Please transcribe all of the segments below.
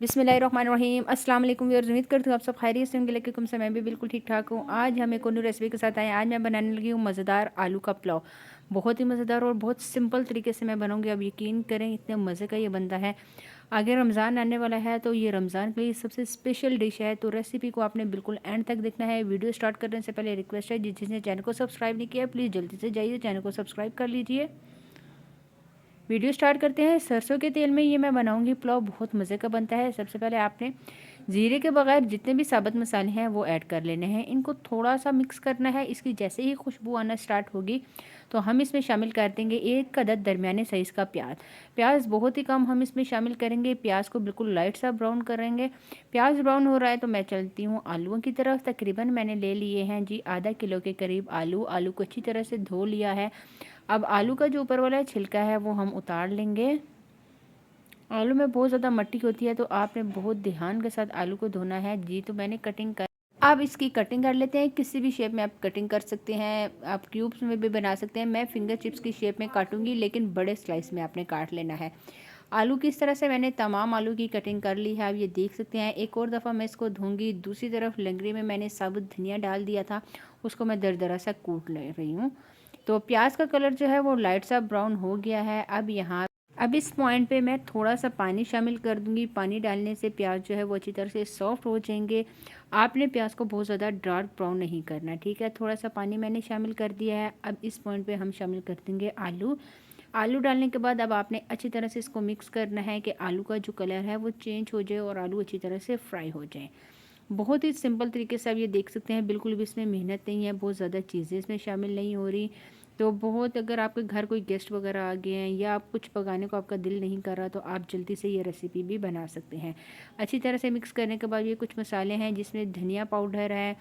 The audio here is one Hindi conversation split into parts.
बिस्मिल्लाहिर्रहमानिर्रहीम अस्सलाम वालेकुम व्यूअर्स। उम्मीद करती हूँ आप सब खैरियत से होंगे। लेकिन से मैं भी बिल्कुल ठीक ठाक हूँ। आज हम एक और न्यू रेसिपी के साथ आए। आज मैं बनाने लगी हूँ मज़ेदार आलू का पुलाव। बहुत ही मज़ेदार और बहुत सिंपल तरीके से मैं बनाऊँगी। अब यकीन करें इतने मज़े का ये बनता है। आगे रमज़ान आने वाला है तो ये रमज़ान के लिए सबसे स्पेशल डिश है। तो रेसिपी को आपने बिल्कुल एंड तक देखना है। वीडियो स्टार्ट करने से पहले रिक्वेस्ट है, जिसने चैनल को सब्सक्राइब नहीं किया प्लीज़ जल्दी से जाइए चैनल को सब्सक्राइब कर लीजिए। वीडियो स्टार्ट करते हैं। सरसों के तेल में ये मैं बनाऊंगी पुलाव, बहुत मज़े का बनता है। सबसे पहले आपने ज़ीरे के बगैर जितने भी साबुत मसाले हैं वो ऐड कर लेने हैं। इनको थोड़ा सा मिक्स करना है। इसकी जैसे ही खुशबू आना स्टार्ट होगी तो हम इसमें शामिल कर देंगे एक अदद दरमियाने साइज़ का प्याज। प्याज बहुत ही कम हम इसमें शामिल करेंगे। प्याज को बिल्कुल लाइट सा ब्राउन करेंगे। प्याज ब्राउन हो रहा है तो मैं चलती हूँ आलूओं की तरफ। तकरीबन मैंने ले लिए हैं जी आधा किलो के करीब आलू। आलू को अच्छी तरह से धो लिया है। अब आलू का जो ऊपर वाला छिलका है वो हम उतार लेंगे। आलू में बहुत ज़्यादा मिट्टी होती है तो आपने बहुत ध्यान के साथ आलू को धोना है जी। तो मैंने कटिंग कर अब इसकी कटिंग कर लेते हैं। किसी भी शेप में आप कटिंग कर सकते हैं, आप क्यूब्स में भी बना सकते हैं। मैं फिंगर चिप्स की शेप में काटूंगी, लेकिन बड़े स्लाइस में आपने काट लेना है। आलू की इस तरह से मैंने तमाम आलू की कटिंग कर ली है। आप ये देख सकते हैं। एक और दफ़ा मैं इसको धोऊंगी। दूसरी तरफ लंगड़ी में मैंने साबुत धनिया डाल दिया था, उसको मैं दरदरा सा कूट ले रही हूँ। तो प्याज का कलर जो है वो लाइट सा ब्राउन हो गया है। अब इस पॉइंट पे मैं थोड़ा सा पानी शामिल कर दूंगी। पानी डालने से प्याज जो है वो अच्छी तरह से सॉफ्ट हो जाएंगे। आपने प्याज को बहुत ज़्यादा डार्क ब्राउन नहीं करना, ठीक है। थोड़ा सा पानी मैंने शामिल कर दिया है। अब इस पॉइंट पे हम शामिल कर देंगे आलू। आलू डालने के बाद अब आपने अच्छी तरह से इसको मिक्स करना है कि आलू का जो कलर है वो चेंज हो जाए और आलू अच्छी तरह से फ्राई हो जाए। बहुत ही सिंपल तरीके से आप ये देख सकते हैं। बिल्कुल भी इसमें मेहनत नहीं है, बहुत ज़्यादा चीज़ें इसमें शामिल नहीं हो रही। तो बहुत अगर आपके घर कोई गेस्ट वगैरह आ गए हैं या आप कुछ पकाने को आपका दिल नहीं कर रहा तो आप जल्दी से ये रेसिपी भी बना सकते हैं। अच्छी तरह से मिक्स करने के बाद ये कुछ मसाले हैं जिसमें धनिया पाउडर है,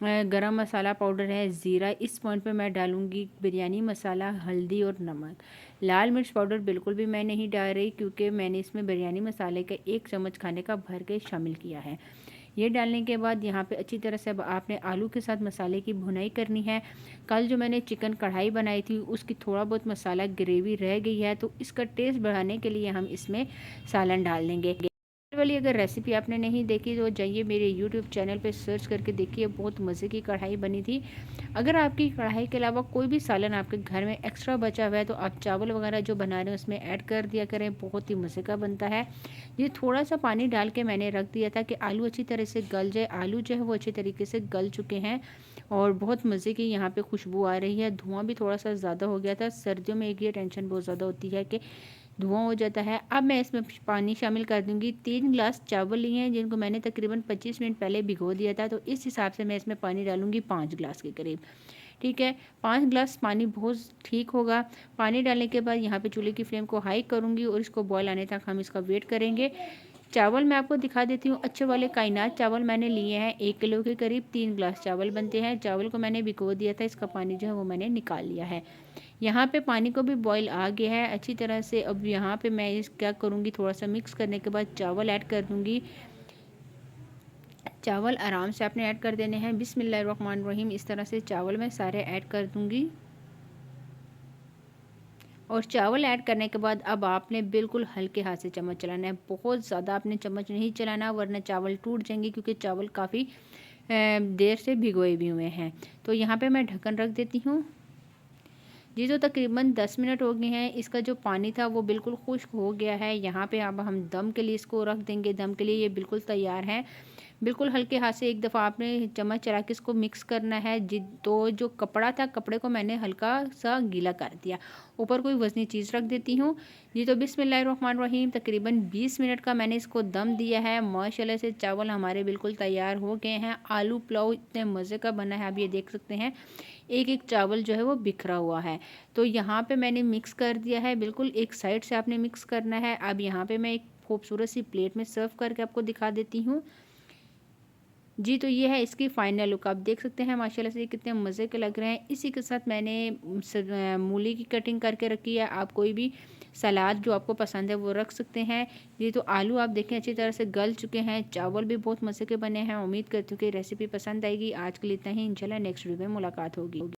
गरम मसाला पाउडर है, ज़ीरा। इस पॉइंट पे मैं डालूँगी बिरयानी मसाला, हल्दी और नमक। लाल मिर्च पाउडर बिल्कुल भी मैं नहीं डाल रही क्योंकि मैंने इसमें बिरयानी मसाले का 1 चम्मच खाने का भर के शामिल किया है। ये डालने के बाद यहाँ पे अच्छी तरह से अब आपने आलू के साथ मसाले की भुनाई करनी है। कल जो मैंने चिकन कढ़ाई बनाई थी उसकी थोड़ा बहुत मसाला ग्रेवी रह गई है, तो इसका टेस्ट बढ़ाने के लिए हम इसमें सालन डाल देंगे। वाली अगर रेसिपी आपने नहीं देखी तो जाइए मेरे यूट्यूब चैनल पे सर्च करके देखिए, बहुत मज़े की कढ़ाई बनी थी। अगर आपकी कढ़ाई के अलावा कोई भी सालन आपके घर में एक्स्ट्रा बचा हुआ है तो आप चावल वगैरह जो बना रहे हैं उसमें ऐड कर दिया करें, बहुत ही मज़े का बनता है। ये थोड़ा सा पानी डाल के मैंने रख दिया था कि आलू अच्छी तरह से गल जाए। आलू जो है वो अच्छी तरीके से गल चुके हैं और बहुत मज़े की यहाँ पे खुशबू आ रही है। धुआं भी थोड़ा सा ज़्यादा हो गया था। सर्दियों में एक ये टेंशन बहुत ज़्यादा होती है कि धुआं हो जाता है। अब मैं इसमें पानी शामिल कर दूंगी। 3 गिलास चावल लिए हैं जिनको मैंने तकरीबन 25 मिनट पहले भिगो दिया था, तो इस हिसाब से मैं इसमें पानी डालूंगी 5 गिलास के करीब, ठीक है। 5 गिलास पानी बहुत ठीक होगा। पानी डालने के बाद यहाँ पे चूल्हे की फ्लेम को हाई करूँगी और इसको बॉयल आने तक हम इसका वेट करेंगे। चावल मैं आपको दिखा देती हूँ। अच्छे वाले कायनात चावल मैंने लिए हैं। 1 किलो के करीब 3 गिलास चावल बनते हैं। चावल को मैंने भिगो दिया था, इसका पानी जो है वो मैंने निकाल लिया है। यहाँ पे पानी को भी बॉईल आ गया है अच्छी तरह से। अब यहाँ पे मैं इस क्या करूँगी, थोड़ा सा मिक्स करने के बाद चावल ऐड कर दूँगी। चावल आराम से आपने ऐड कर देने हैं। बिस्मिल्लाहिर्रहमानिर्रहीम। इस तरह से चावल मैं सारे ऐड कर दूँगी और चावल ऐड करने के बाद अब आपने बिल्कुल हल्के हाथ से चम्मच चलाना है। बहुत ज़्यादा आपने चम्मच नहीं चलाना वरना चावल टूट जाएंगे, क्योंकि चावल काफ़ी देर से भिगोए भी हुए हैं। तो यहाँ पे मैं ढक्कन रख देती हूँ जी। तो तकरीबन 10 मिनट हो गए हैं। इसका जो पानी था वो बिल्कुल खुश्क हो गया है। यहाँ पे अब हम दम के लिए इसको रख देंगे। दम के लिए ये बिल्कुल तैयार है। बिल्कुल हल्के हाथ से एक दफ़ा आपने चम्मच चला के इसको मिक्स करना है जी। तो जो कपड़ा था, कपड़े को मैंने हल्का सा गीला कर दिया। ऊपर कोई वज़नी चीज़ रख देती हूँ जी। तो बिस्मिल्लाहिर्रहमानिर्रहीम। तकरीबन 20 मिनट का मैंने इसको दम दिया है। माशाल्लाह से चावल हमारे बिल्कुल तैयार हो गए हैं। आलू पुलाव इतने मज़े का बना है, आप ये देख सकते हैं। एक एक चावल जो है वो बिखरा हुआ है। तो यहाँ पे मैंने मिक्स कर दिया है। बिल्कुल एक साइड से आपने मिक्स करना है। अब यहाँ पे मैं एक खूबसूरत सी प्लेट में सर्व करके आपको दिखा देती हूँ जी। तो ये है इसकी फाइनल लुक, आप देख सकते हैं माशाल्लाह से कितने मज़े के लग रहे हैं। इसी के साथ मैंने मूली की कटिंग करके रखी है। आप कोई भी सलाद जो आपको पसंद है वो रख सकते हैं जी। तो आलू आप देखें अच्छी तरह से गल चुके हैं। चावल भी बहुत मज़े के बने हैं। उम्मीद करती हूँ कि रेसिपी पसंद आएगी। आज के लिए इतना ही, इंशाल्लाह नेक्स्ट वीडियो में मुलाकात होगी।